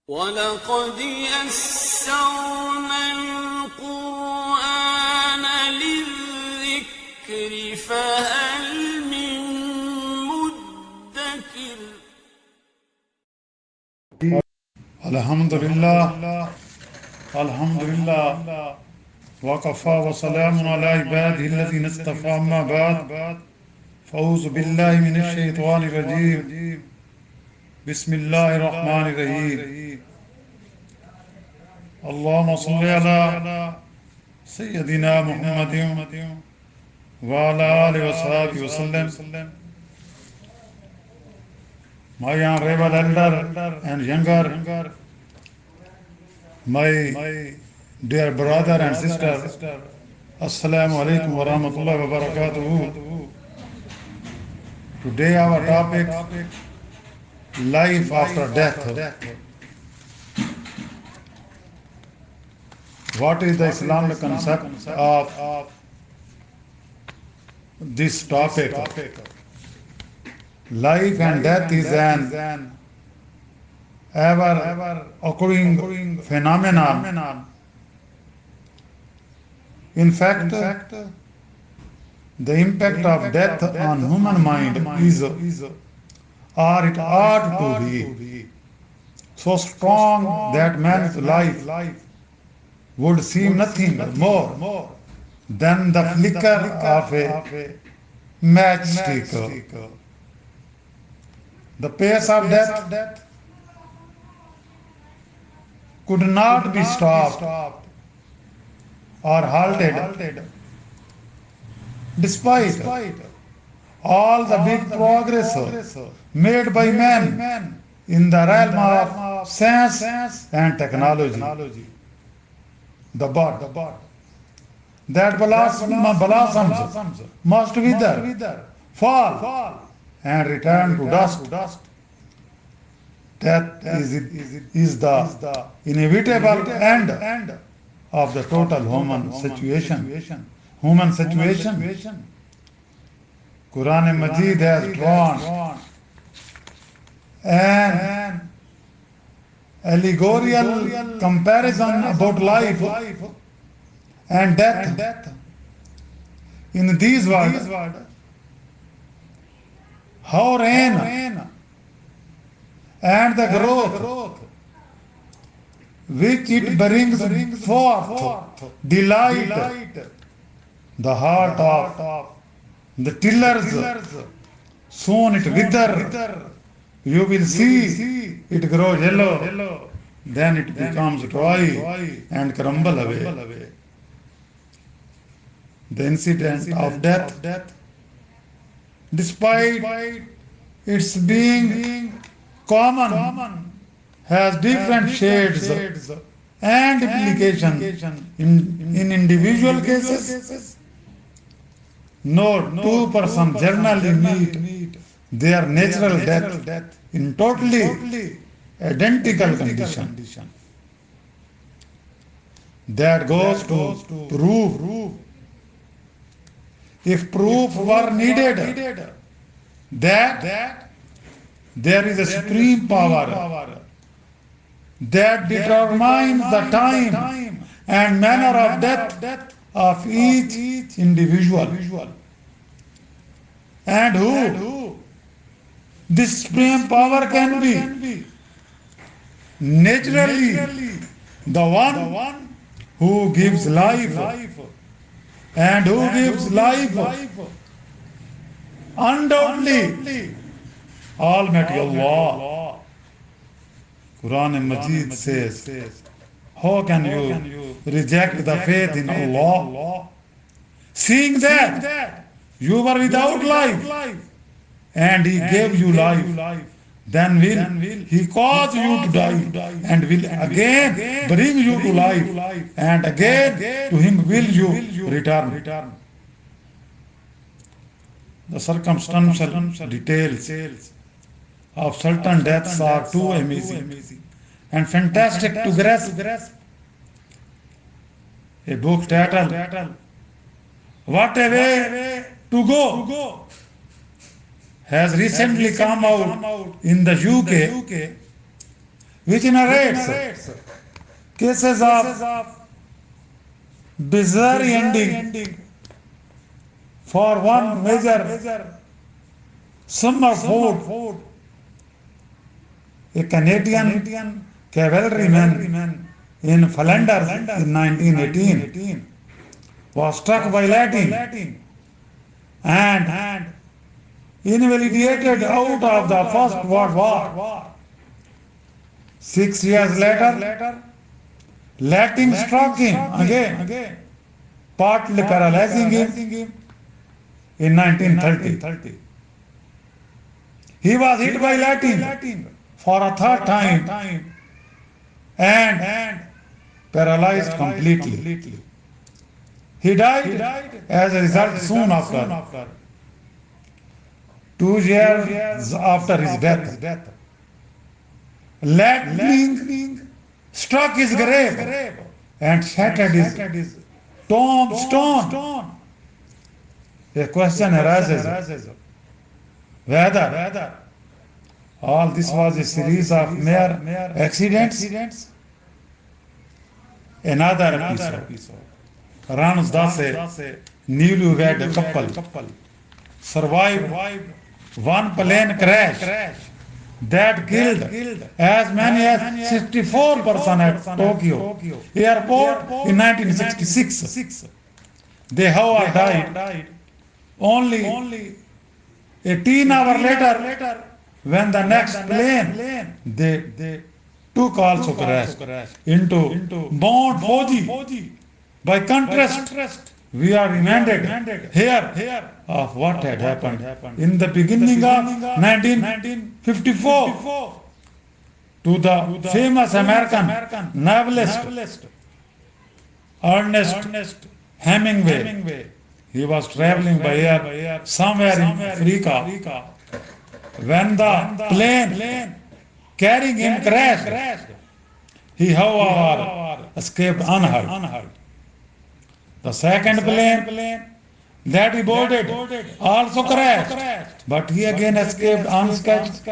وَلَقَدْ يَسَّرْنَا الْقُرْآنَ لِلذِّكْرِ فَهَلْ مِن مُّدَّكِرٍ. Alhamdulillah, waqafa wa salamun ala ibadihi alladhina istafa, amma ba'd. Fa'udhu billahi minash shaitanir rajim. Bismillahir rahmanir rahim. Allahumma salli ala Sayyidina Muhammadin wa ala alihi wa sahbihi wa sallam. My honorable elder and younger, my dear brother and sister, Assalamu alaikum wa rahmatullahi wa barakatuhu. Today our topic, life after death. What is the Islamic concept of this topic? Life and death is an ever occurring phenomenon. In fact, the impact of death on human mind is, or it ought to be, so strong that man's life would seem nothing more than the flicker of a matchstick. The pace of death could not be stopped or halted, despite all the big progress made by man in the realm of science and technology. The bud that blossoms must wither, fall, and return to dust. Death is the inevitable end of the total human situation. Quran Majid has drawn an allegorical comparison about life and death in these words: how rain and the growth which it brings forth delight the heart of the tillers. Soon it wither. You will see it grow yellow, then it becomes dry and crumble away. The incident of death, despite its being common, has different shades and implications in individual cases. No two persons generally meet their natural death in totally identical condition. That goes to prove, if proof were needed, that there is a supreme power that determines the time and manner of death of each individual. And who this supreme power can be? Naturally, the one who gives life. And who gives life? Undoubtedly, Almighty Allah. Quran Majid says, how can you reject the faith in Allah, seeing that you were without life and He gave you life? Then will He cause you to die and will again bring you to life, and again to Him will you return. The circumstantial details of certain deaths are too amazing and fantastic to grasp. A book titled What a Way to Go has recently come out in the UK which narrates cases of bizarre ending for one major summer food. A Canadian cavalryman in Flanders in 1918 was struck by lightning and invalidated out of the First World War. 6 years later, lightning struck him again, partly paralyzing him in 1930. He was hit by lightning for a third time and paralyzed completely. He died as a result soon after, 2 years after his death. Lightning struck his grave and shattered his tombstone. A question arises whether all this was a series of mere accidents. Another episode runs thus: a newlywed couple survived one plane crash that killed as many as 64 persons at Tokyo airport in 1966. They, however, died only 18 hours later when the next plane they took also crashed into Mount Fuji. By contrast, we are reminded here of what had happened in the beginning of 1954 to the famous American novelist Ernest Hemingway. He was traveling by air somewhere in Africa when the plane carrying him crashed. He, however, escaped unhurt. The second plane that he boarded also crashed, but he again escaped unscathed.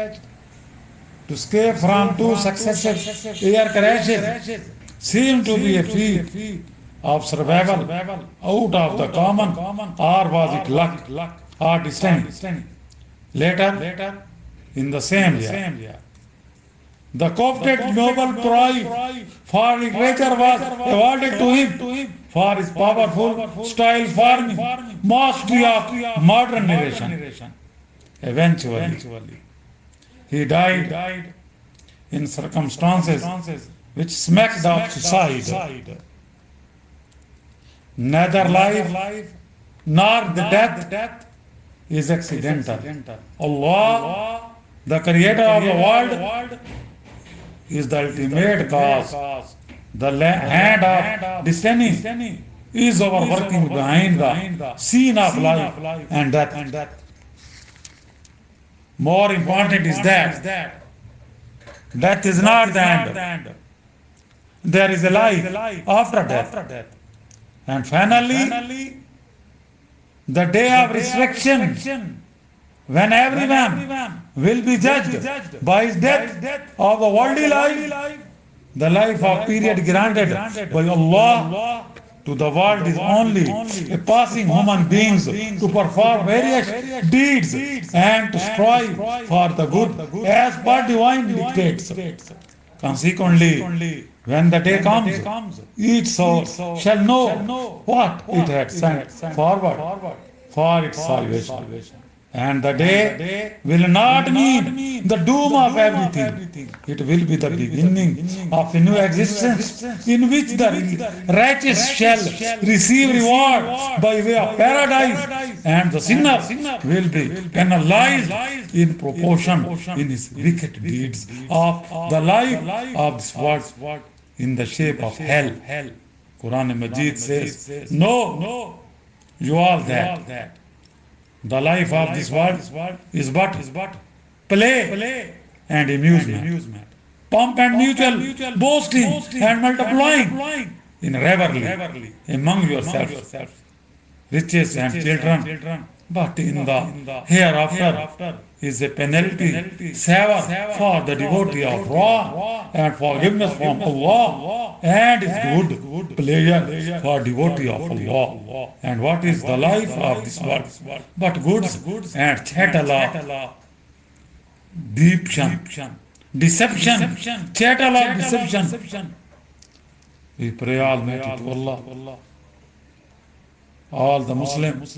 To escape from two successive air crashes seemed to be a feat of survival out of the common, or was it luck or destiny? Later, in the same year, the coveted Nobel Prize for Literature was awarded to him for his powerful style farming, mastery of modern narration. Eventually, he died in circumstances which smacked of suicide. Neither life nor the death is accidental. Allah, the creator of the world, is the ultimate cause. The hand of destiny is overworking behind the scene of life and death. More important is that death is not the end. There is a life after death. And finally, the day of resurrection, when everyone will be judged by his death of the worldly life. The life of period granted by Allah to the world is only a passing human beings to perform various deeds and to strive for the good as per divine dictates. Consequently, when the day comes, each soul shall know what it had sent forward for its salvation. And the day will not mean the doom of everything. It will be the beginning of a new existence in which the righteous shall receive reward by way of paradise, and the sinner will be penalized in proportion in his wicked deeds of the life of this world in the shape of hell. Quran Majid says, no, you all that. The life of this world is but play and amusement, pomp and mutual boasting and multiplying in revelry among yourselves, riches and children But in the hereafter is a penalty, savor for the devotee of Ra, and forgiveness from Allah, and is good pleasure for devotee of Allah. And what is the life of this world? But goods and chatala, deception, chatala, deception. We pray Almighty to Allah, all the Muslims.